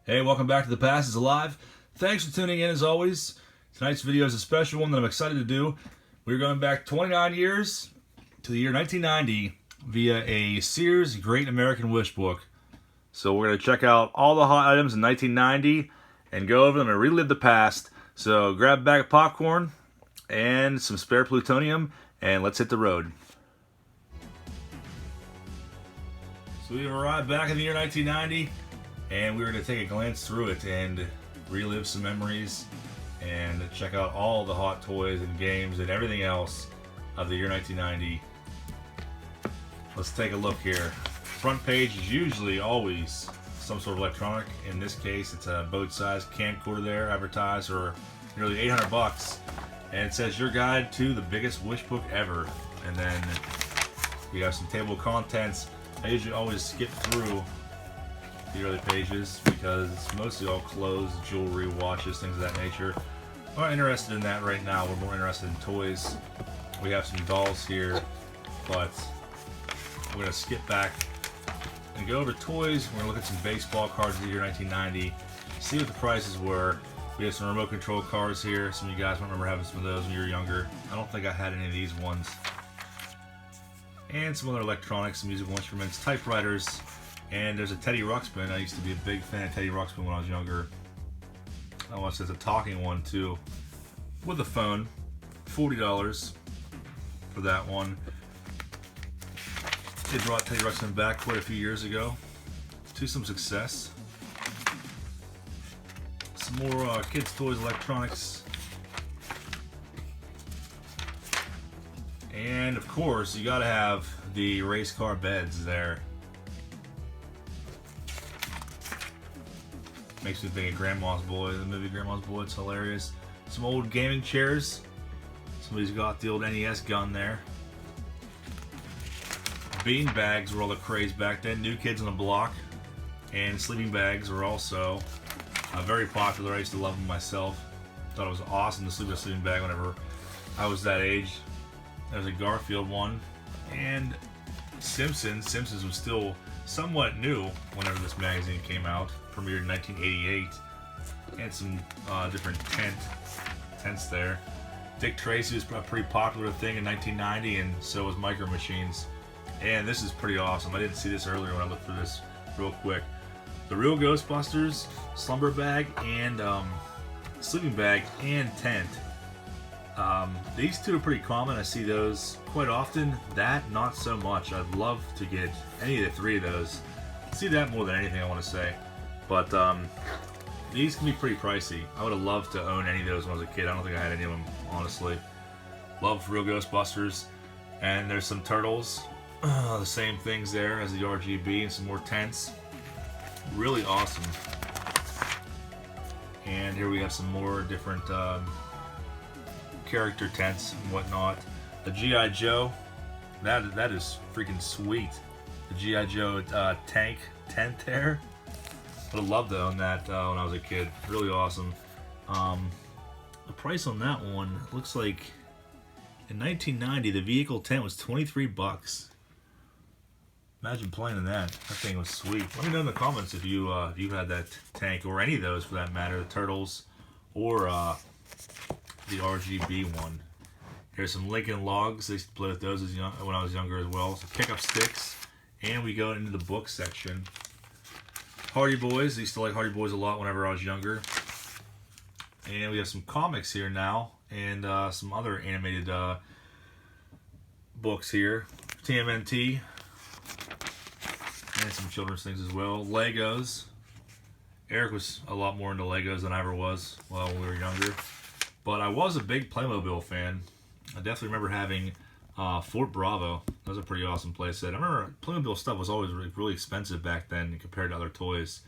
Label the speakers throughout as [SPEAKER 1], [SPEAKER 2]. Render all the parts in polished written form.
[SPEAKER 1] Hey, welcome back to The Past is Alive. Thanks for tuning in as always. Tonight's video is a special one that I'm excited to do. We're going back 29 years to the year 1990 via a Sears Great American Wish Book. So we're going to check out all the hot items in 1990 and go over them and relive the past. So grab a bag of popcorn and some spare plutonium and let's hit the road. So we've arrived back in the year 1990. And we're going to take a glance through it and relive some memories and check out all the hot toys and games and everything else of the year 1990. Let's take a look here. Front page is usually always some sort of electronic. In this case, it's a boat-sized camcorder there, advertised for nearly 800 bucks. And it says, your guide to the biggest wish book ever. And then we have some table of contents. I usually always skip through the early pages because it's mostly all clothes, jewelry, watches, things of that nature. We're not interested in that right now. We're more interested in toys. We have some dolls here, but we're going to skip back and go over toys. We're going to look at some baseball cards of the year 1990, see what the prices were. We have some remote control cars here. Some of you guys might remember having some of those when you were younger. I don't think I had any of these ones. And some other electronics, some musical instruments, typewriters. And there's a Teddy Ruxpin. I used to be a big fan of Teddy Ruxpin when I was younger. Oh, it says a talking one too, with a phone. $40 for that one. They brought Teddy Ruxpin back quite a few years ago to some success. Some more kids' toys, electronics. And of course, you gotta have the race car beds there. Makes me think of Grandma's Boy, the movie Grandma's Boy. It's hilarious. Some old gaming chairs. Somebody's got the old NES gun there. Bean bags were all the craze back then. New Kids on the Block. And sleeping bags were also very popular. I used to love them myself. Thought it was awesome to sleep in a sleeping bag whenever I was that age. There's a Garfield one. And Simpsons. Simpsons was still somewhat new whenever this magazine came out. Premiered in 1988. And some different tents there. Dick Tracy was a pretty popular thing in 1990, and so was Micro Machines. And this is pretty awesome. I didn't see this earlier when I looked through this real quick. The real Ghostbusters slumber bag and sleeping bag and tent. These two are pretty common. I see those quite often. That, not so much. I'd love to get any of the three of those. See that more than anything, I want to say. But these can be pretty pricey. I would have loved to own any of those when I was a kid. I don't think I had any of them, honestly. Love real Ghostbusters. And there's some turtles. The same things there as the RGB and some more tents. Really awesome. And here we have some more different character tents and whatnot. The G.I. Joe. That is freaking sweet. The G.I. Joe tank tent there. I would love to own that when I was a kid. Really awesome. The price on that one looks like in 1990 the vehicle tent was 23 bucks. Imagine playing in that. That thing was sweet. Let me know in the comments if you had that tank or any of those for that matter. The Turtles or the RGB one. Here's some Lincoln Logs. I used to play with those when I was younger as well. So pick up sticks, and we go into the book section. Hardy Boys. I used to like Hardy Boys a lot whenever I was younger. And we have some comics here now, and some other animated books here. TMNT. And some children's things as well. Legos. Eric was a lot more into Legos than I ever was when we were younger. But I was a big Playmobil fan. I definitely remember having Fort Bravo. That was a pretty awesome playset. I remember Playmobil stuff was always really expensive back then compared to other toys.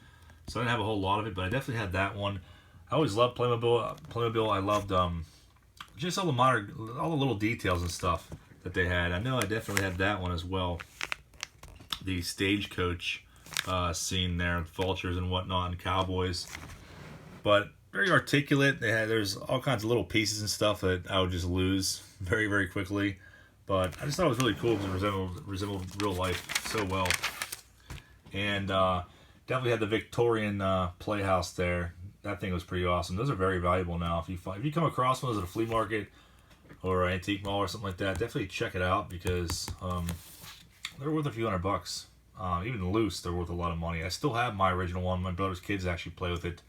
[SPEAKER 1] So I didn't have a whole lot of it, but I definitely had that one. I always loved Playmobil. I loved just all the little details and stuff that they had. I know I definitely had that one as well. The stagecoach scene there, vultures and whatnot, and cowboys. But very articulate. There's all kinds of little pieces and stuff that I would just lose very, very quickly. But I just thought it was really cool because it resembled real life so well. And Definitely had the Victorian playhouse there. That thing was pretty awesome. Those are very valuable now. If you come across one of those at a flea market or an antique mall or something like that, definitely check it out because they're worth a few $100. Even loose, they're worth a lot of money. I still have my original one. My brother's kids actually play with it,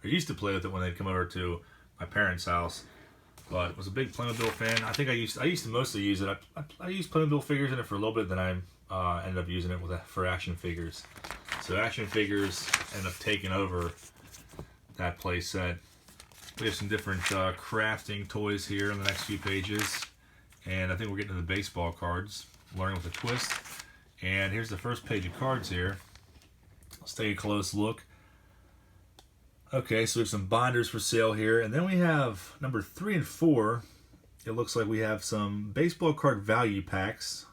[SPEAKER 1] or used to play with it when they'd come over to my parents' house. But was a big Playmobil fan. I think I used to mostly use it. I used Playmobil figures in it for a little bit, then I ended up using it for action figures. So action figures ended up taking over that play set. We have some different crafting toys here in the next few pages, and I think we're getting to the baseball cards, learning with a twist. And here's the first page of cards here. Let's take a close look. Okay, so we have some binders for sale here, and then we have number 3 and 4. It looks like we have some baseball card value packs.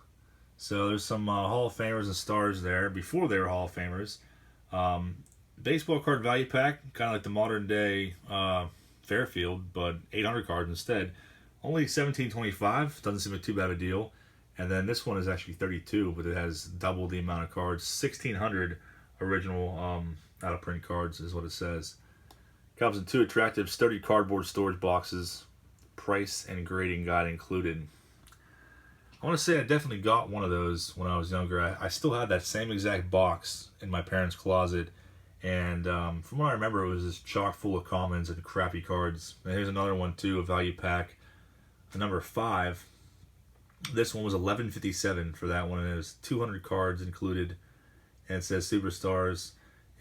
[SPEAKER 1] So there's some Hall of Famers and stars there before they were Hall of Famers. Baseball card value pack, kind of like the modern day Fairfield, but 800 cards instead. Only $17.25. Doesn't seem like too bad of a deal. And then this one is actually $32, but it has double the amount of cards. 1,600 original out of print cards is what it says. Comes in 2 attractive, sturdy cardboard storage boxes. Price and grading guide included. I want to say I definitely got one of those when I was younger. I still had that same exact box in my parents' closet. And from what I remember, it was just chock full of commons and crappy cards. And here's another one too, a value pack. A number 5. This one was $11.57 for that one, and it was 200 cards included. And it says Superstars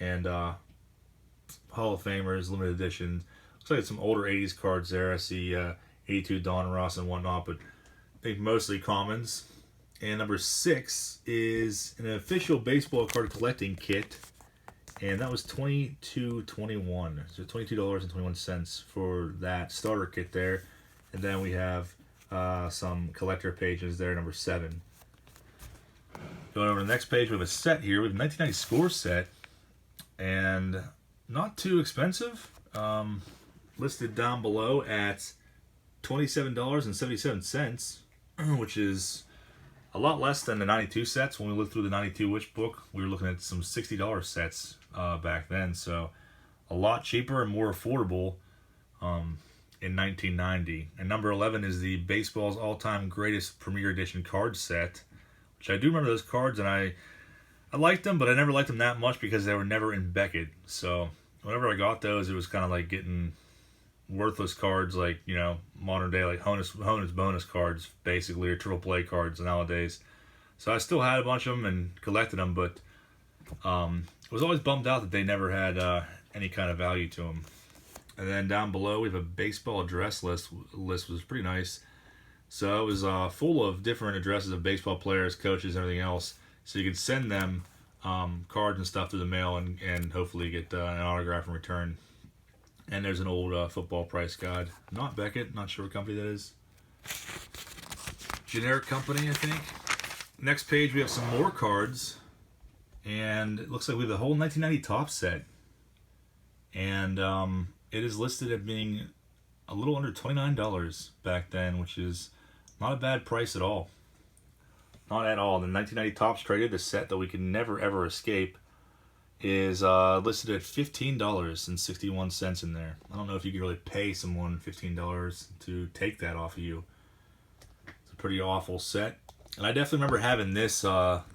[SPEAKER 1] and Hall of Famers, limited edition. Looks like it's some older 80s cards there. I see 82 Don Ross and whatnot, but I think mostly commons. And number 6 is an official baseball card collecting kit, and that was $22.21. So $22.21 for that starter kit there. And then we have some collector pages there, number 7. Going over to the next page, we have a set here. We have a 1990 score set, and not too expensive. Listed down below at $27.77, which is a lot less than the 92 sets. When we looked through the 92 Wish Book, we were looking at some $60 sets back then. So a lot cheaper and more affordable in 1990. And number 11 is the baseball's all-time greatest Premier Edition card set, which I do remember those cards, and I liked them, but I never liked them that much because they were never in Beckett. So whenever I got those, it was kind of like getting worthless cards, like, you know, modern day, like Honus bonus cards, basically, or triple play cards nowadays. So I still had a bunch of them and collected them, but was always bummed out that they never had any kind of value to them. And then down below, we have a baseball address list. List was pretty nice. So it was full of different addresses of baseball players, coaches, and everything else. So you could send them cards and stuff through the mail and hopefully get an autograph in return. And there's an old football price guide. Not Beckett, not sure what company that is. Generic company, I think. Next page, we have some more cards. And it looks like we have the whole 1990 Topps set. And it is listed at being a little under $29 back then, which is not a bad price at all. Not at all. The 1990 Topps traded, the set that we can never ever escape, is listed at $15.61 in there. I don't know if you can really pay someone $15 to take that off of you. It's a pretty awful set. And I definitely remember having this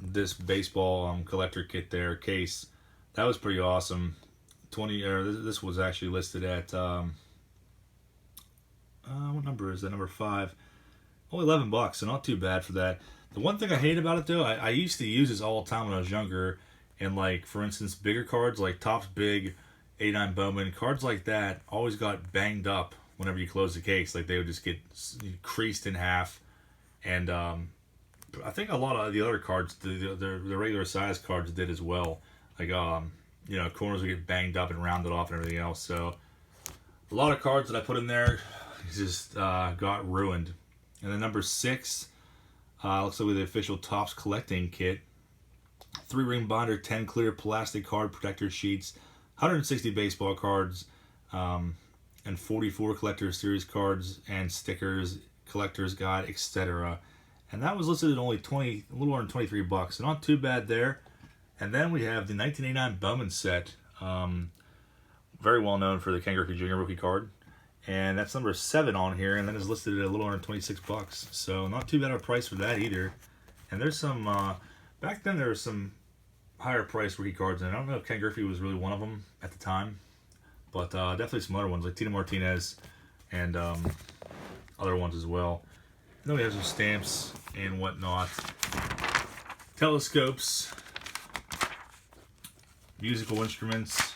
[SPEAKER 1] this baseball collector kit there, case. That was pretty awesome. This was actually listed at what number is that? Number 5. Only $11, so not too bad for that. The one thing I hate about it though, I used to use this all the time when I was younger. And like, for instance, bigger cards like Topps Big, 89 Bowman, cards like that always got banged up whenever you close the case. Like they would just get creased in half. And I think a lot of the other cards, the regular size cards did as well. Like, you know, corners would get banged up and rounded off and everything else. So a lot of cards that I put in there just got ruined. And then number 6, looks like with the official Topps collecting kit. 3-ring binder, 10 clear plastic card protector sheets, 160 baseball cards, and 44 collector's series cards and stickers, collector's guide, etc. And that was listed at only a little under $23, so not too bad there. And then we have the 1989 Bowman set. Very well known for the Ken Griffey Jr. rookie card. And that's number 7 on here, and then it's listed at a little under 26 bucks. So not too bad of a price for that either. And there's some, back then there was some higher price rookie cards, and I don't know if Ken Griffey was really one of them at the time. But definitely some other ones, like Tito Martinez and other ones as well. And then we have some stamps and whatnot. Telescopes, musical instruments,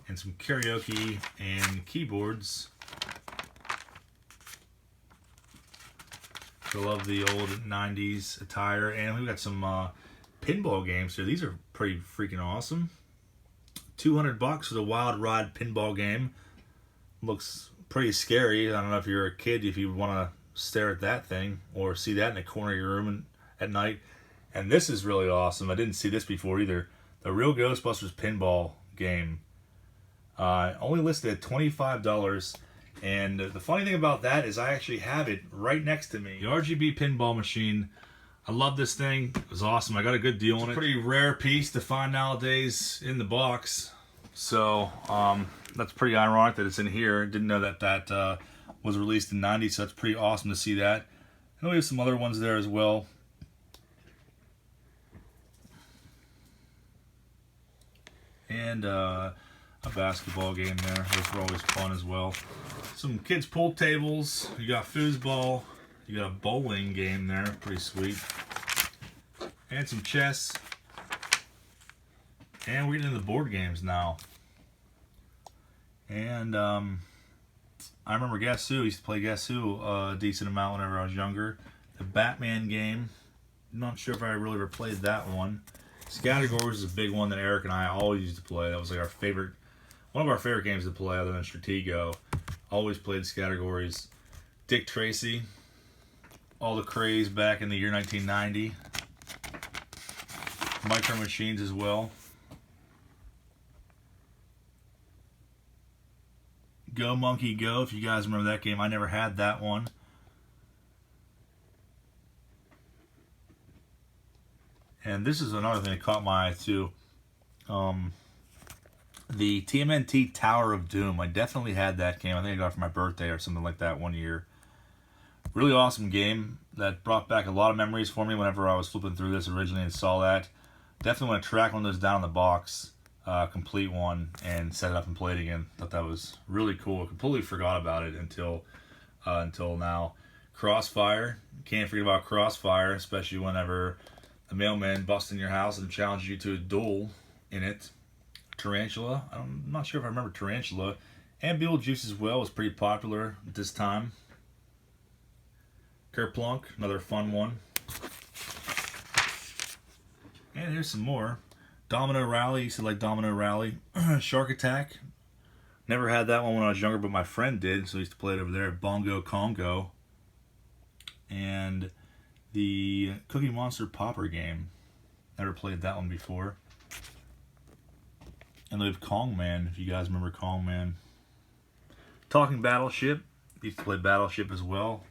[SPEAKER 1] and some karaoke and keyboards. I love the old 90s attire. And we've got some pinball games here. These are pretty freaking awesome. $200 for the Wild Ride pinball game. Looks pretty scary. I don't know if you're a kid, if you want to stare at that thing or see that in the corner of your room at night. And this is really awesome. I didn't see this before either. The Real Ghostbusters pinball game. Only listed at $25. And the funny thing about that is I actually have it right next to me. The RGB pinball machine. I love this thing. It was awesome. I got a good deal on it. Pretty rare piece to find nowadays in the box. So that's pretty ironic that it's in here. Didn't know that that was released in '90, so that's pretty awesome to see that. And we have some other ones there as well. And a basketball game there. Those were always fun as well. Some kids' pool tables. You got foosball. You got a bowling game there. Pretty sweet. And some chess. And we're getting into the board games now. And I remember Guess Who. I used to play Guess Who a decent amount whenever I was younger. The Batman game. I'm not sure if I really ever played that one. Scattergories is a big one that Eric and I always used to play. That was like our favorite, one of our favorite games to play other than Stratego. Always played Scattergories. Dick Tracy. All the craze back in the year 1990. Micro Machines as well. Go Monkey Go, if you guys remember that game. I never had that one. And this is another thing that caught my eye too. The TMNT Tower of Doom. I definitely had that game. I think I got it for my birthday or something like that one year. Really awesome game that brought back a lot of memories for me whenever I was flipping through this originally and saw that. Definitely want to track one of those down in the box, complete one, and set it up and play it again. Thought that was really cool. I completely forgot about it until now. Crossfire. Can't forget about Crossfire, especially whenever the mailman busts in your house and challenges you to a duel in it. Tarantula. I'm not sure if I remember Tarantula. And Beetlejuice as well was pretty popular at this time. Kerplunk, another fun one. And here's some more. Domino Rally, used to like Domino Rally. Shark Attack. Never had that one when I was younger, but my friend did, so I used to play it over there. Bongo Congo. And the Cookie Monster Popper game. Never played that one before. And they have Kong Man, if you guys remember Kong Man. Talking Battleship. Used to play Battleship as well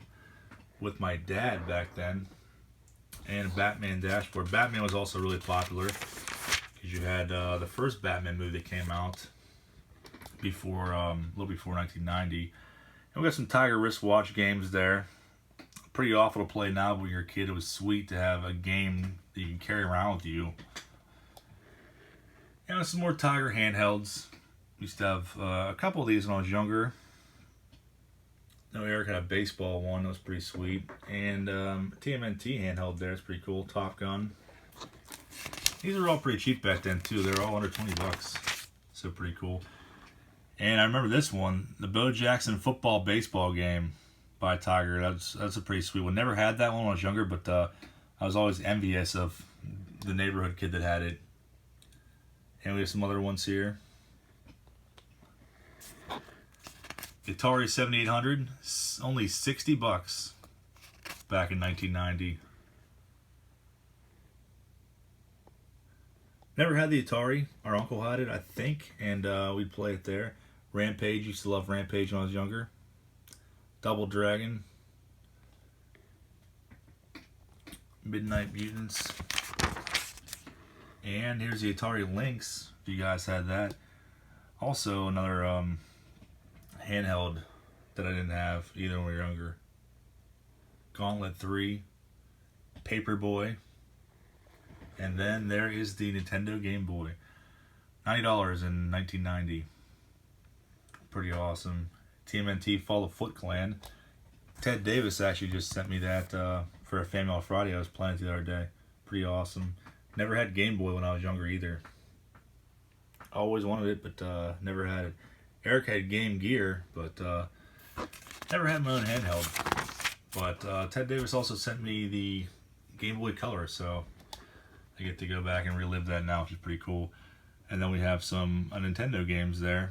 [SPEAKER 1] with my dad back then. And Batman Dashboard. Batman was also really popular because you had the first Batman movie that came out before, a little before 1990. And we got some Tiger wristwatch games there. Pretty awful to play now, but when you're a kid, it was sweet to have a game that you can carry around with you. And some more Tiger handhelds. Used to have a couple of these when I was younger. I know Eric had a baseball one. That was pretty sweet. And TMNT handheld there. It's pretty cool. Top Gun. These were all pretty cheap back then, too. They were all under 20 bucks. So pretty cool. And I remember this one. The Bo Jackson football baseball game by Tiger. That's a pretty sweet one. Never had that one when I was younger, but I was always envious of the neighborhood kid that had it. And we have some other ones here. The Atari 7800, only 60 bucks back in 1990. Never had the Atari. Our uncle had it, I think, and we'd play it there. Rampage, used to love Rampage when I was younger. Double Dragon. Midnight Mutants. And here's the Atari Lynx, if you guys had that. Also another handheld that I didn't have either when we were younger. Gauntlet 3, Paperboy, and then there is the Nintendo Game Boy. $90 in 1990. Pretty awesome. TMNT Fall of Foot Clan. Ted Davis actually just sent me that for a Fan Mail Friday I was playing the other day. Pretty awesome. Never had Game Boy when I was younger either. Always wanted it, but never had it. Eric had Game Gear, but never had my own handheld. But Ted Davis also sent me the Game Boy Color, so I get to go back and relive that now, which is pretty cool. And then we have some Nintendo games there.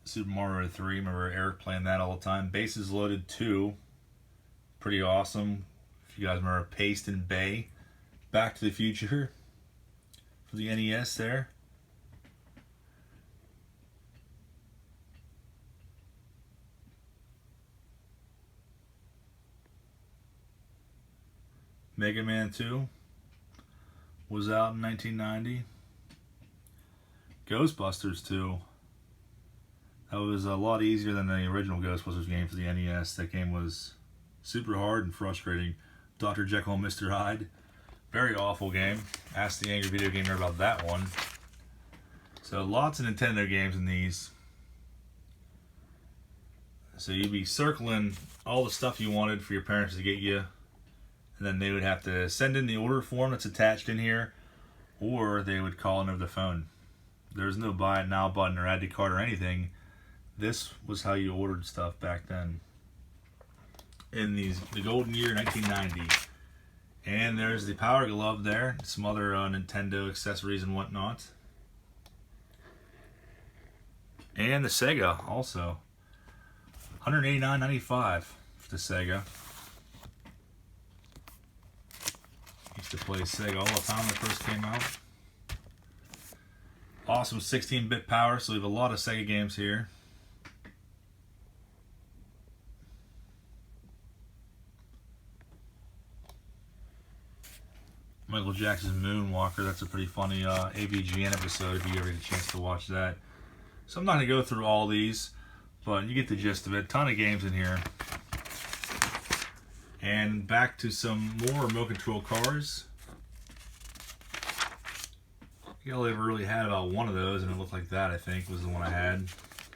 [SPEAKER 1] Super Mario 3, remember Eric playing that all the time. Bases Loaded 2, pretty awesome. If you guys remember Paste and Bay. Back to the Future for the NES there. Mega Man 2 was out in 1990. Ghostbusters 2. That was a lot easier than the original Ghostbusters game for the NES. That game was super hard and frustrating. Dr. Jekyll and Mr. Hyde. Very awful game. Ask the Angry Video Gamer about that one. So lots of Nintendo games in these. So you'd be circling all the stuff you wanted for your parents to get you. And then they would have to send in the order form that's attached in here. Or they would call in over the phone. There's no buy it now button or add to cart or anything. This was how you ordered stuff back then. In the golden year 1990. And there's the Power Glove there. Some other Nintendo accessories and whatnot. And the Sega also. $189.95 for the Sega. Used to play Sega all the time when it first came out. Awesome 16-bit power, so we have a lot of Sega games here. Michael Jackson's Moonwalker, that's a pretty funny AVGN episode if you ever get a chance to watch that. So I'm not going to go through all these, but you get the gist of it. Ton of games in here. And back to some more remote control cars. I only ever really had about one of those, and it looked like that, I think, was the one I had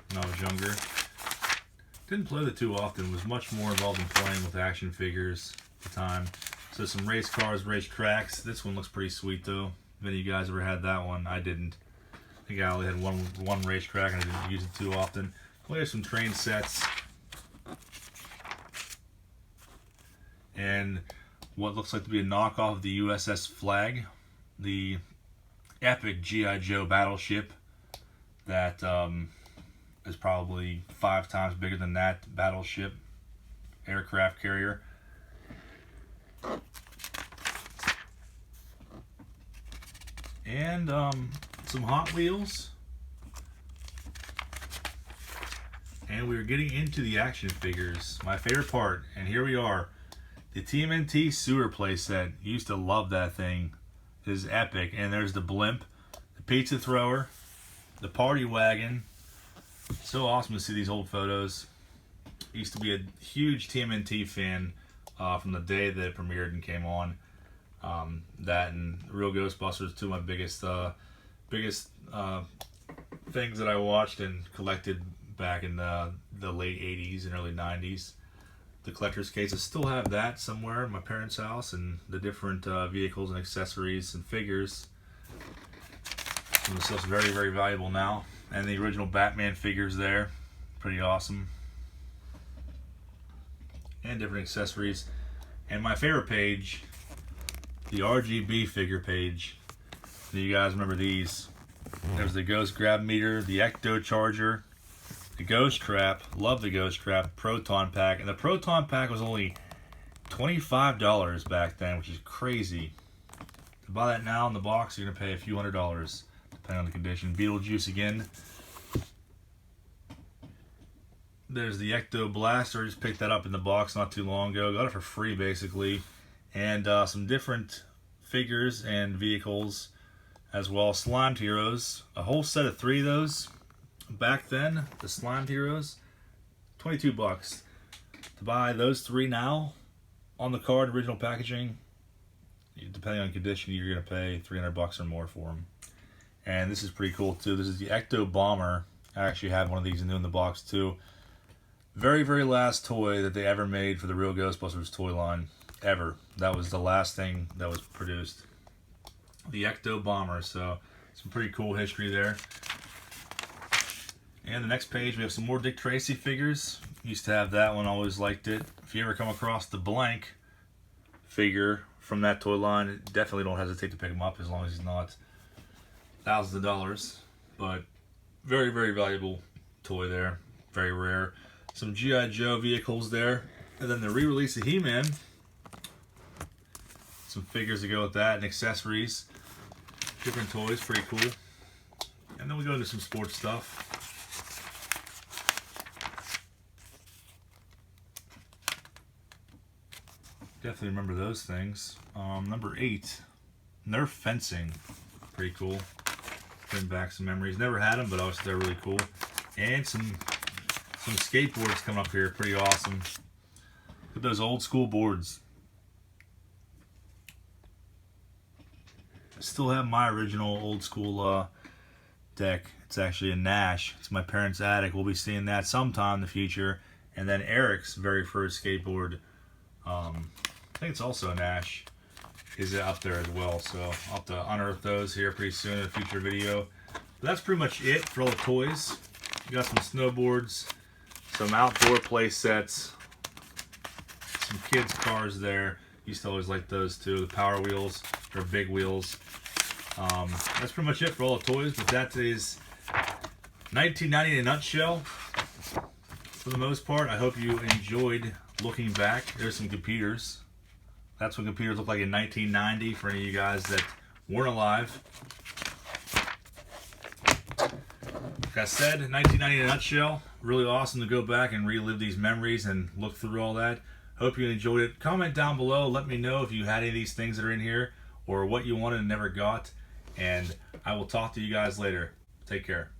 [SPEAKER 1] when I was younger. Didn't play it too often, was much more involved in playing with action figures at the time. So some race cars, race tracks. This one looks pretty sweet though. If any of you guys ever had that one, I didn't. I think I only had one race track and I didn't use it too often. We have some train sets. And what looks like to be a knockoff of the USS Flag. The epic G.I. Joe battleship that is probably 5 times bigger than that battleship aircraft carrier. And some Hot Wheels. And we're getting into the action figures. My favorite part. And here we are. The TMNT sewer playset. Used to love that thing. It is epic. And there's the blimp. The pizza thrower. The party wagon. So awesome to see these old photos. Used to be a huge TMNT fan from the day that it premiered and came on. That and Real Ghostbusters, two of my biggest things that I watched and collected back in the late 80s and early 90s. The collector's cases, still have that somewhere in my parents' house, and the different vehicles and accessories and figures. Some of the stuff's very, very valuable now. And the original Batman figures there, pretty awesome. And different accessories. And my favorite page, the RGB figure page. Do you guys remember these? There's the Ghost Grab Meter, the Ecto Charger, the Ghost Trap. Love the Ghost Trap. Proton Pack. And the Proton Pack was only $25 back then, which is crazy. To buy that now in the box, you're going to pay a few $100s, depending on the condition. Beetlejuice again. There's the Ecto Blaster. Just picked that up in the box not too long ago. Got it for free, basically. And some different figures and vehicles. as well. Slimed Heroes, a whole set of 3 of those. Back then, the Slimed Heroes, 22 bucks. To buy those 3 now, on the card, original packaging, depending on condition, you're going to pay 300 bucks or more for them. And this is pretty cool too. This is the Ecto Bomber. I actually have one of these new in the box too. Very, very last toy that they ever made for the Real Ghostbusters toy line. Ever. That was the last thing that was produced. The Ecto Bomber. So, some pretty cool history there. And the next page, we have some more Dick Tracy figures. Used to have that one, always liked it. If you ever come across the blank figure from that toy line, definitely don't hesitate to pick him up as long as he's not thousands of dollars. But very, very valuable toy there. Very rare. Some G.I. Joe vehicles there. And then the re-release of He-Man. Some figures to go with that and accessories. Different toys, pretty cool. And then we go into some sports stuff. Definitely remember those things. Number 8, Nerf fencing. Pretty cool. Bring back some memories. Never had them, but always they're really cool. And some skateboards coming up here. Pretty awesome. Look at those old school boards. I still have my original old school deck. It's actually a Nash. It's my parents' attic. We'll be seeing that sometime in the future. And then Eric's very first skateboard. I think it's also a Nash. Is up there as well, so I'll have to unearth those here pretty soon in a future video. But that's pretty much it for all the toys. You got some snowboards, some outdoor play sets, some kids' cars there. Used to always like those too. The Power Wheels, they're big wheels. That's pretty much it for all the toys. But that is 1990 in a nutshell. For the most part, I hope you enjoyed looking back. There's some computers. That's what computers look like in 1990 for any of you guys that weren't alive. Like I said, 1990 in a nutshell. Really awesome to go back and relive these memories and look through all that. Hope you enjoyed it. Comment down below. Let me know if you had any of these things that are in here or what you wanted and never got. And I will talk to you guys later. Take care.